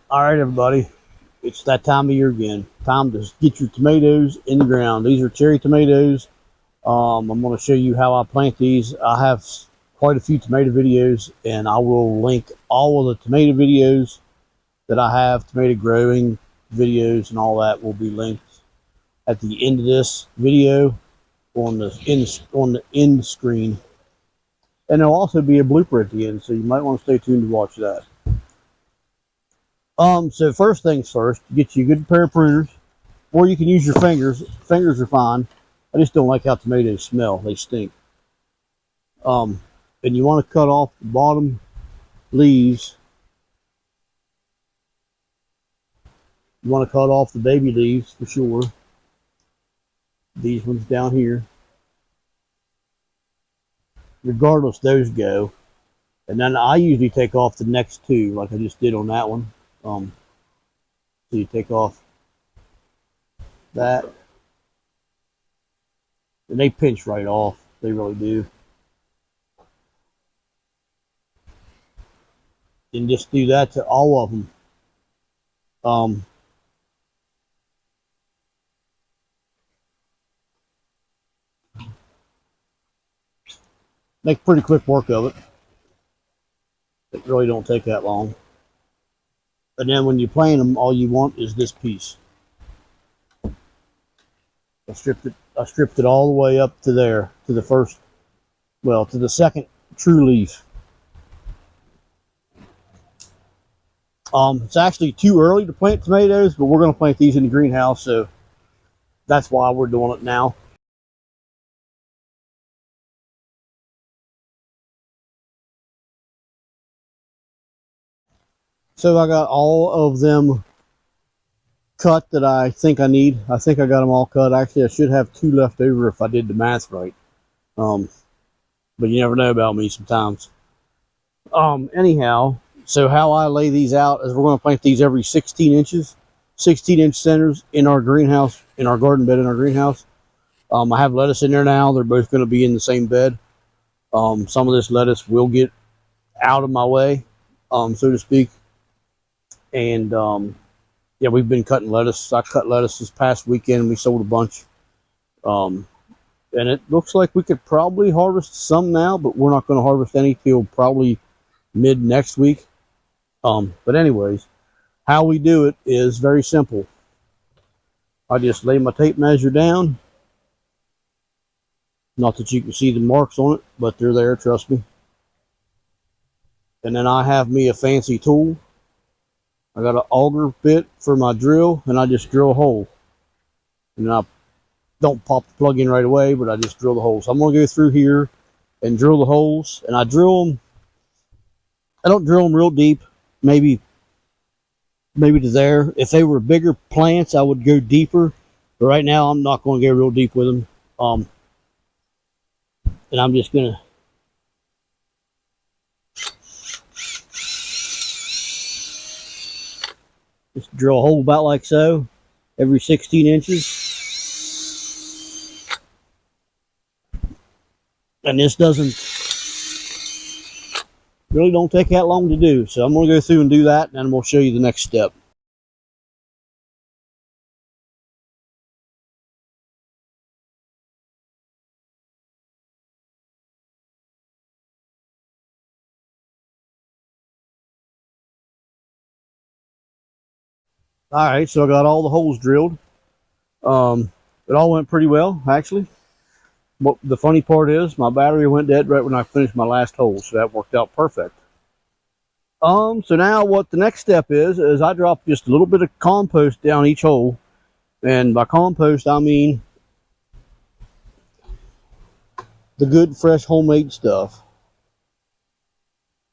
All right, everybody, it's that time of year again. Time to get your tomatoes in the ground. These are cherry tomatoes. I'm going to show you how I plant these. I have quite a few tomato videos, and I will link all of the tomato videos that I have, tomato growing videos and all that will be linked at the end of this video on the end screen. And there'll also be a blooper at the end, so you might want to stay tuned to watch that. So first things first, get you a good pair of pruners, or you can use your fingers. Fingers are fine. I just don't like how tomatoes smell. They stink. And you want to cut off the bottom leaves. You want to cut off the baby leaves for sure. These ones down here. Regardless, those go. And then I usually take off the next two, like I just did on that one. So you take off that. And they pinch right off. They really do. And just do that to all of them. Make pretty quick work of it. It really don't take that long. And then when you plant them, all you want is this piece. I stripped it all the way up to there, to the first, well, to the second true leaf. It's actually too early to plant tomatoes, but we're going to plant these in the greenhouse, so that's why we're doing it now. So I got all of them cut that I think I need. I think I got them all cut. Actually, I should have two left over if I did the math right. But you never know about me sometimes. Anyhow, so how I lay these out is we're going to plant these every 16 inches. 16-inch centers in our greenhouse, in our garden bed in our greenhouse. I have lettuce in there now. They're both going to be in the same bed. Some of this lettuce will get out of my way, so to speak. And yeah, we've been cutting lettuce. I cut lettuce this past weekend. We sold a bunch. And it looks like we could probably harvest some now, but we're not going to harvest any till probably mid next week. But anyways, how we do it is very simple. I just lay my tape measure down. Not that you can see the marks on it, but they're there, trust me. And then I have me a fancy tool. I got an auger bit for my drill, and I just drill a hole. And I don't pop the plug in right away, but I just drill the hole. So I'm going to go through here and drill the holes. And I drill them, I don't drill them real deep, maybe to there. If they were bigger plants, I would go deeper. But right now, I'm not going to go real deep with them. And I'm just going to just drill a hole about like so, every 16 inches. And this really don't take that long to do. So I'm going to go through and do that, and then we'll show you the next step. All right, so I got all the holes drilled. It all went pretty well, actually. What the funny part is, my battery went dead right when I finished my last hole, so that worked out perfect. So now what the next step is I drop just a little bit of compost down each hole. And by compost, I mean the good, fresh, homemade stuff.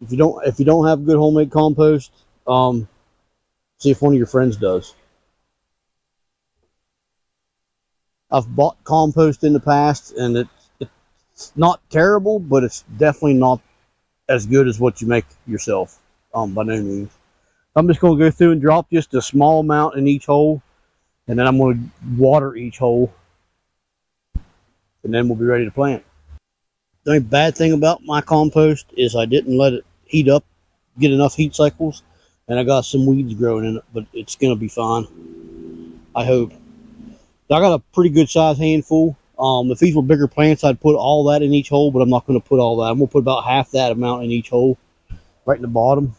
If you don't have good homemade compost, see if one of your friends does. I've bought compost in the past, and it's not terrible, but it's definitely not as good as what you make yourself, by no means. I'm just going to go through and drop just a small amount in each hole, and then I'm going to water each hole, and then we'll be ready to plant. The only bad thing about my compost is I didn't let it heat up, get enough heat cycles. and I got some weeds growing in it, but it's gonna be fine, I hope. I got a pretty good size handful. If these were bigger plants, I'd put all that in each hole, but I'm not going to put all that. I'm going to put about half that amount in each hole, right in the bottom.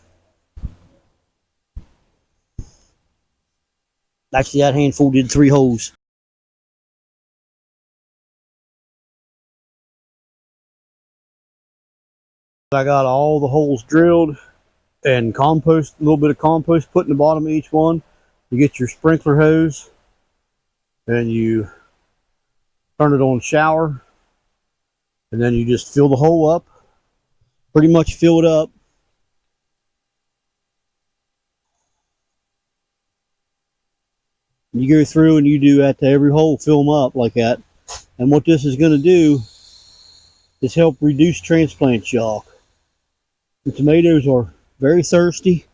Actually, that handful did 3 holes. I got all the holes drilled and compost, a little bit of compost put in the bottom of each one. You get your sprinkler hose and you turn it on shower, and then you just fill the hole up, pretty much fill it up. You go through and you do that to every hole, fill them up like that. And what this is going to do is help reduce transplant shock. The tomatoes are very thirsty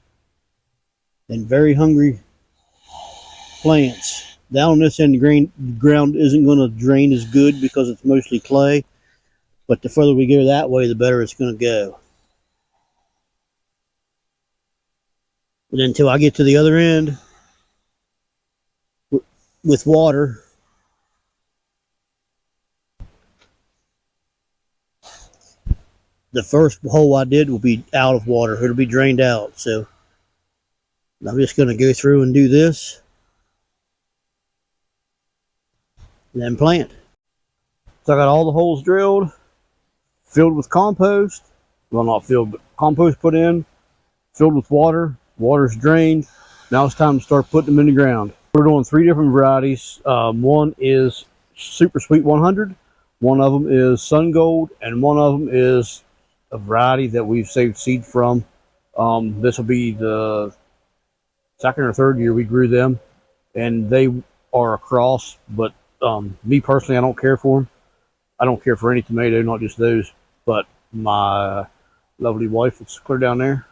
and very hungry plants. Down on this end, the ground isn't going to drain as good because it's mostly clay. But the further we go that way, the better it's going to go. And until I get to the other end with water, the first hole I did will be out of water. It'll be drained out. So I'm just going to go through and do this, and then plant. So I got all the holes drilled, filled with compost. Well, not filled, but compost put in, filled with water. Water's drained. Now it's time to start putting them in the ground. We're doing 3 different varieties. One is Super Sweet 100. One of them is Sun Gold, and one of them is a variety that we've saved seed from. This will be the 2nd or 3rd year we grew them, and they are a cross. But me personally, I don't care for them. I don't care for any tomato, not just those. But my lovely wife, it's clear down there,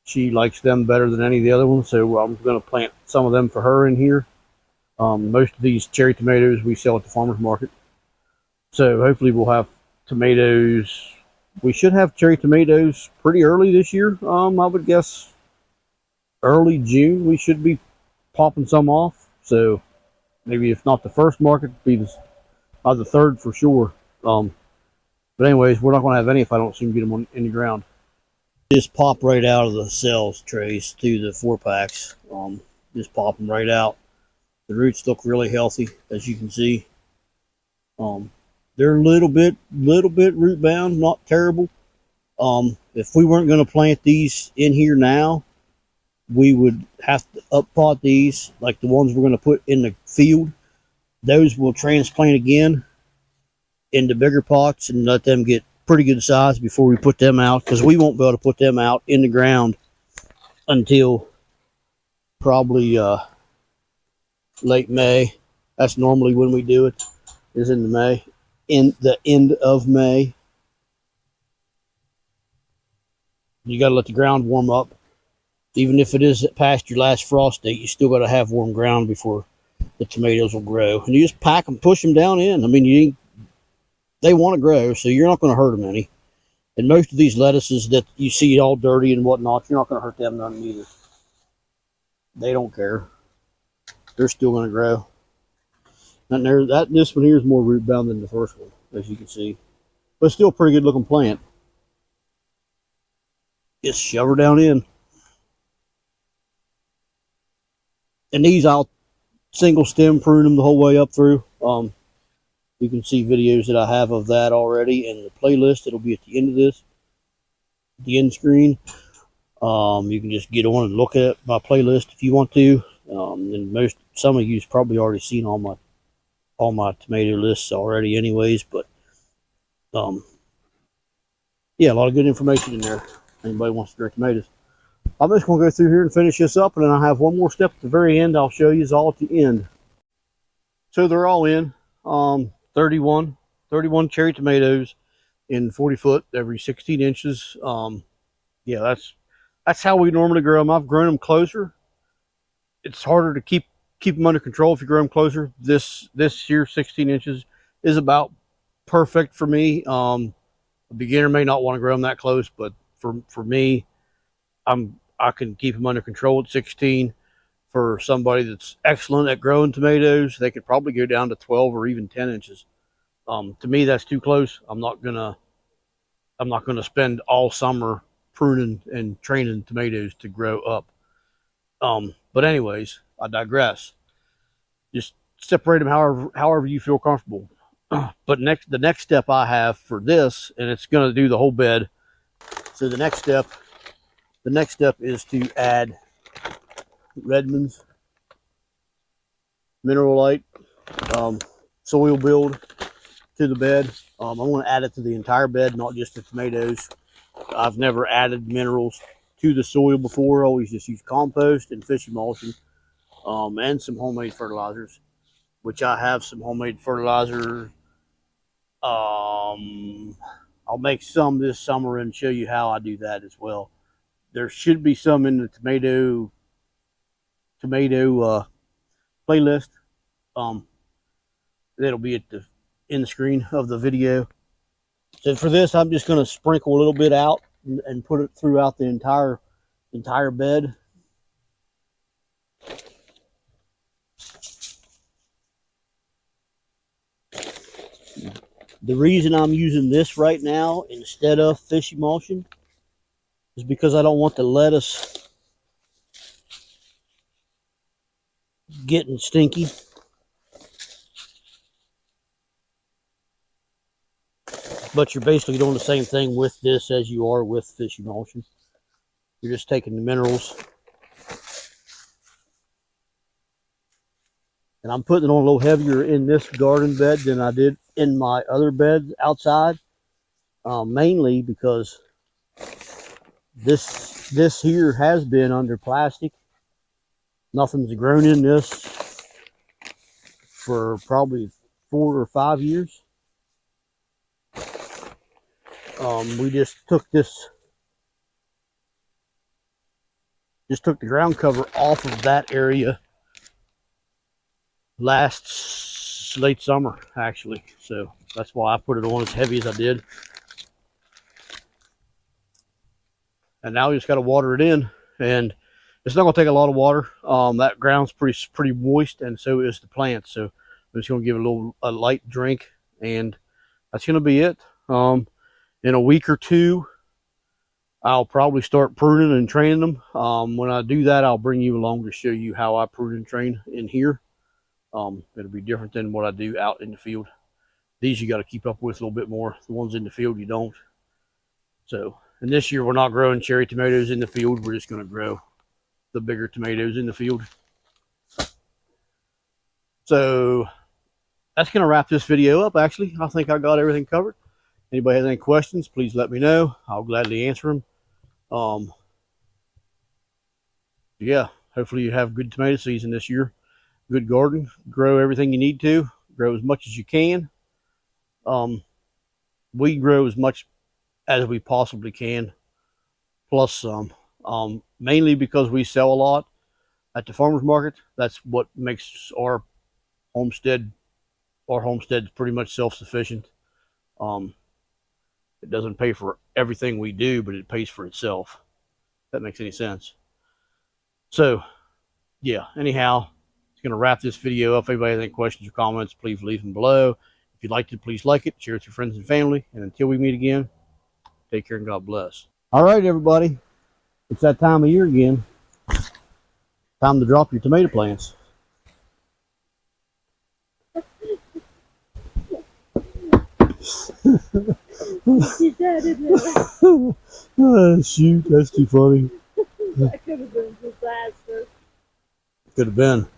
she likes them better than any of the other ones, so I'm going to plant some of them for her in here. Most of these cherry tomatoes we sell at the farmer's market. So hopefully we'll have tomatoes. We should have cherry tomatoes pretty early this year. I would guess early June we should be popping some off. So maybe if not the first market, be the 3rd for sure. But anyways, we're not going to have any if I don't see them get them in the ground. Just pop right out of the cells trays through the 4-packs. Just pop them right out. The roots look really healthy, as you can see. They're a little bit root bound, not terrible. If we weren't going to plant these in here now, we would have to uppot these, like the ones we're going to put in the field. Those will transplant again into bigger pots and let them get pretty good size before we put them out, because we won't be able to put them out in the ground until probably late May. That's normally when we do it, is in May, in the end of May. You got to let the ground warm up. Even if it is past your last frost date, you still got to have warm ground before the tomatoes will grow. And you just pack them, push them down in. I mean, they want to grow, so you're not going to hurt them any. And most of these lettuces that you see all dirty and whatnot, you're not going to hurt them none either. They don't care. They're still going to grow. And this one here is more root bound than the first one, as you can see. But still a pretty good looking plant. Just shove her down in. And these I'll single stem prune them the whole way up through. You can see videos that I have of that already in the playlist. It'll be at the end of this, the end screen. You can just get on and look at my playlist if you want to. And some of you's probably already seen all my tomato lists already, anyways. But yeah, a lot of good information in there. Anybody wants to grow tomatoes. I'm just going to go through here and finish this up, and then I'll have one more step at the very end. I'll show you all at the end. So they're all in. 31 cherry tomatoes in 40 foot every 16 inches. Yeah, that's how we normally grow them. I've grown them closer. It's harder to keep them under control if you grow them closer. This here 16 inches is about perfect for me. A beginner may not want to grow them that close, but for me, I I can keep them under control at 16. For somebody that's excellent at growing tomatoes, they could probably go down to 12 or even 10 inches. To me, that's too close. I'm not gonna spend all summer pruning and training tomatoes to grow up. But anyways, I digress. Just separate them however you feel comfortable. But the next step I have for this, and it's going to do the whole bed. So the next step is to add Redmond's Mineralite soil build to the bed. I want to add it to the entire bed, not just the tomatoes. I've never added minerals to the soil before. Always just use compost and fish emulsion, and some homemade fertilizers, which I have some homemade fertilizer. I'll make some this summer and show you how I do that as well. There should be some in the tomato playlist. That'll be at the end screen of the video. So for this, I'm just going to sprinkle a little bit out and put it throughout the entire bed. The reason I'm using this right now instead of fish emulsion is because I don't want the lettuce getting stinky. But you're basically doing the same thing with this as you are with fish emulsion. You're just taking the minerals. And I'm putting it on a little heavier in this garden bed than I did in my other beds outside. Mainly because this here has been under plastic. Nothing's grown in this for probably 4 or 5 years. We just took the ground cover off of that area late summer, actually. So that's why I put it on as heavy as I did. And now we just got to water it in, and it's not going to take a lot of water. That ground's pretty moist, and so is the plant. So I'm just going to give it a light drink, and that's going to be it. In a week or two, I'll probably start pruning and training them. When I do that, I'll bring you along to show you how I prune and train in here. It'll be different than what I do out in the field. These you got to keep up with a little bit more. The ones in the field you don't. So, and this year we're not growing cherry tomatoes in the field. We're just going to grow the bigger tomatoes in the field. So that's going to wrap this video up. Actually, I think I got everything covered. Anybody has any questions, please let me know. I'll gladly answer them. Yeah, hopefully you have good tomato season this year. Good garden. Grow everything you need to. Grow as much as you can. We grow as much as we possibly can, plus some. Mainly because we sell a lot at the farmer's market. That's what makes our homestead pretty much self-sufficient. It doesn't pay for everything we do, but it pays for itself. If that makes any sense. So, yeah, anyhow, it's going to wrap this video up. If anybody has any questions or comments, please leave them below. If you'd like to, please like it, share it with your friends and family. And until we meet again, take care and God bless. All right, everybody. It's that time of year again. Time to drop your tomato plants. Oh, shoot, that's too funny. That could have been a disaster. Could have been.